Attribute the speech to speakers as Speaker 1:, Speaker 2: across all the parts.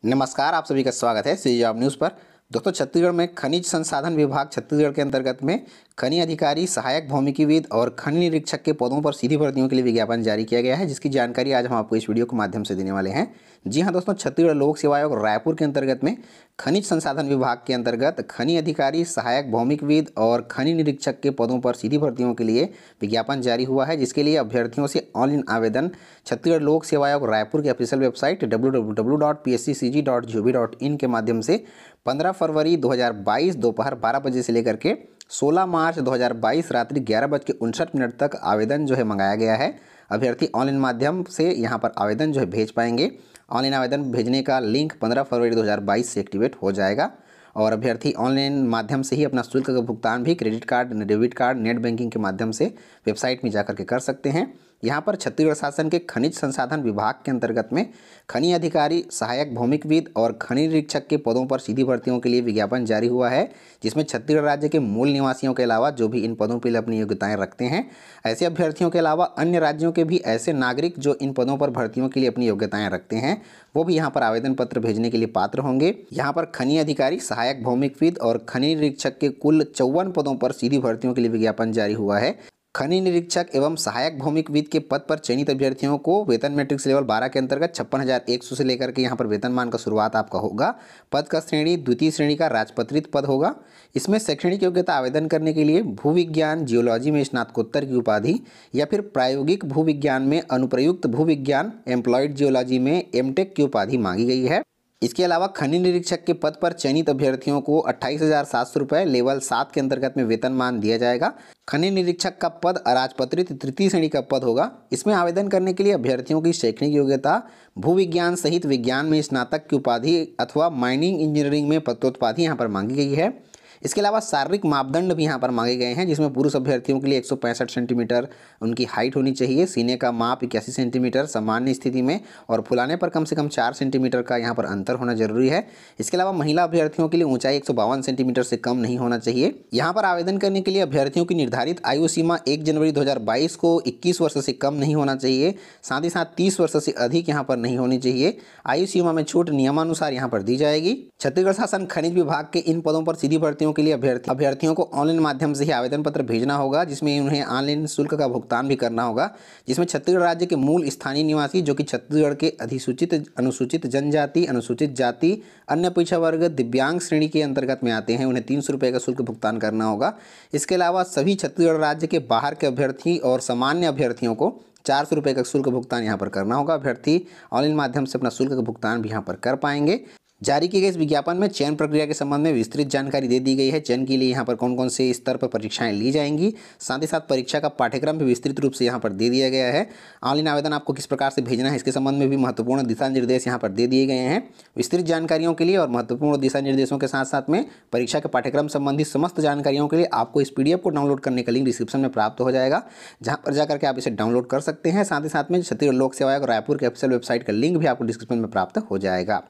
Speaker 1: नमस्कार, आप सभी का स्वागत है सी जॉब न्यूज़ पर। दोस्तों, छत्तीसगढ़ में खनिज संसाधन विभाग छत्तीसगढ़ के अंतर्गत में खनि अधिकारी, सहायक भौमिकीविद और खनि निरीक्षक के पदों पर सीधी भर्तियों के लिए विज्ञापन जारी किया गया है, जिसकी जानकारी आज हम आपको इस वीडियो के माध्यम से देने वाले हैं। जी हाँ दोस्तों, छत्तीसगढ़ लोक सेवा आयोग रायपुर के अंतर्गत में खनिज संसाधन विभाग के अंतर्गत खनि अधिकारी, सहायक भौमिकविद और खनि निरीक्षक के पदों पर सीधी भर्तियों के लिए विज्ञापन जारी हुआ है, जिसके लिए अभ्यर्थियों से ऑनलाइन आवेदन छत्तीसगढ़ लोक सेवा आयोग रायपुर की ऑफिशियल वेबसाइट www.psccg.gov.in के माध्यम से 15 फरवरी 2022 दोपहर 12 बजे से लेकर के 16 मार्च 2022 रात्रि 11:59 तक आवेदन जो है मंगाया गया है। अभ्यर्थी ऑनलाइन माध्यम से यहाँ पर आवेदन जो है भेज पाएंगे। ऑनलाइन आवेदन भेजने का लिंक 15 फरवरी 2022 से एक्टिवेट हो जाएगा और अभ्यर्थी ऑनलाइन माध्यम से ही अपना शुल्क का भुगतान भी credit card, debit card, net banking के माध्यम से वेबसाइट में जाकर के कर सकते हैं। यहाँ पर छत्तीसगढ़ शासन के खनिज संसाधन विभाग के अंतर्गत में खनि अधिकारी, सहायक भौमिकविद और खनि निरीक्षक के पदों पर सीधी भर्तियों के लिए विज्ञापन जारी हुआ है, जिसमें छत्तीसगढ़ राज्य के मूल निवासियों के अलावा जो भी इन पदों के लिए अपनी योग्यताएं रखते हैं, ऐसे अभ्यर्थियों के अलावा अन्य राज्यों के भी ऐसे नागरिक जो इन पदों पर भर्तियों के लिए अपनी योग्यताएं रखते हैं, वो भी यहाँ पर आवेदन पत्र भेजने के लिए पात्र होंगे। यहाँ पर खनि अधिकारी, सहायक भौमिकविद और खनि निरीक्षक के कुल 54 पदों पर सीधी भर्तियों के लिए विज्ञापन जारी हुआ है। खनि निरीक्षक एवं सहायक भौमिकविद के पद पर चयनित अभ्यर्थियों को वेतन मैट्रिक्स लेवल 12 के अंतर्गत 56,100 से लेकर के यहाँ पर वेतनमान का शुरुआत आपका होगा। पद का श्रेणी द्वितीय श्रेणी का राजपत्रित पद होगा। इसमें शैक्षणिक योग्यता आवेदन करने के लिए भूविज्ञान जियोलॉजी में स्नातकोत्तर की उपाधि या फिर प्रायोगिक भूविज्ञान में अनुप्रयुक्त भूविज्ञान एम्प्लॉयड जियोलॉजी में एमटेक की उपाधि मांगी गई है। इसके अलावा खनि निरीक्षक के पद पर चयनित अभ्यर्थियों को 28,700 रुपये लेवल 7 के अंतर्गत में वेतनमान दिया जाएगा। खनि निरीक्षक का पद अराजपत्रित तृतीय श्रेणी का पद होगा। इसमें आवेदन करने के लिए अभ्यर्थियों की शैक्षणिक योग्यता भूविज्ञान सहित विज्ञान में स्नातक की उपाधि अथवा माइनिंग इंजीनियरिंग में पत्रोत्पाधि यहाँ पर मांगी गई है। इसके अलावा शारीरिक मापदंड भी यहाँ पर मांगे गए हैं, जिसमें पुरुष अभ्यर्थियों के लिए 165 सेंटीमीटर उनकी हाइट होनी चाहिए, सीने का माप 81 सेंटीमीटर सामान्य स्थिति में और फुलाने पर कम से कम 4 सेंटीमीटर का यहाँ पर अंतर होना जरूरी है। इसके अलावा महिला अभ्यर्थियों के लिए ऊंचाई 152 सेंटीमीटर से कम नहीं होना चाहिए। यहाँ पर आवेदन करने के लिए अभ्यर्थियों की निर्धारित आयु सीमा 1 जनवरी 2022 को 21 वर्ष से कम नहीं होना चाहिए, साथ ही साथ 30 वर्ष से अधिक यहाँ पर नहीं होनी चाहिए। आयु सीमा में छूट नियमानुसार यहाँ पर दी जाएगी। छत्तीसगढ़ शासन खनिज विभाग के इन पदों पर सीधी भर्तियों के लिए अभ्यर्थियों को ऑनलाइन माध्यम से ही आवेदन पत्र भेजना होगा, जिसमें उन्हें ऑनलाइन शुल्क का भुगतान भी करना होगा, जिसमें छत्तीसगढ़ राज्य के मूल स्थानीय निवासी जो कि छत्तीसगढ़ के अधिसूचित, अनुसूचित जनजाति, अनुसूचित जाति, अन्य पिछड़ा वर्ग, दिव्यांग श्रेणी के अंतर्गत में आते हैं, उन्हें 300 रुपये का शुल्क भुगतान करना होगा। इसके अलावा सभी छत्तीसगढ़ राज्य के बाहर के अभ्यर्थी और सामान्य अभ्यर्थियों को 400 रुपये का शुल्क भुगतान यहाँ पर करना होगा। अभ्यर्थी ऑनलाइन माध्यम से अपना शुल्क का भुगतान भी यहाँ पर कर पाएंगे। जारी किए गए इस विज्ञापन में चयन प्रक्रिया के संबंध में विस्तृत जानकारी दे दी गई है। चयन के लिए यहाँ पर कौन कौन से स्तर पर परीक्षाएं ली जाएंगी, साथ ही साथ परीक्षा का पाठ्यक्रम भी विस्तृत रूप से यहाँ पर दे दिया गया है। ऑनलाइन आवेदन आपको किस प्रकार से भेजना है, इसके संबंध में भी महत्वपूर्ण दिशा निर्देश यहाँ पर दे दिए गए हैं। विस्तृत जानकारियों के लिए और महत्वपूर्ण दिशा निर्देशों के साथ साथ में परीक्षा के पाठ्यक्रम संबंधी समस्त जानकारियों के लिए आपको इस PDF को डाउनलोड करने का लिंक डिस्क्रिप्शन में प्राप्त हो जाएगा, जहाँ पर जाकर के आप इसे डाउनलोड कर सकते हैं। साथ ही साथ में छत्तीसगढ़ लोक सेवा आयोग रायपुर के ऑफिशियल वेबसाइट का लिंक भी आपको डिस्क्रिप्शन में प्राप्त हो जाएगा।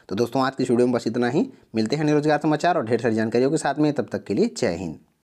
Speaker 1: तो दोस्तों, आज की वीडियो में बस इतना ही। मिलते हैं रोजगार समाचार और ढेर सारी जानकारियों के साथ में। तब तक के लिए जय हिंद।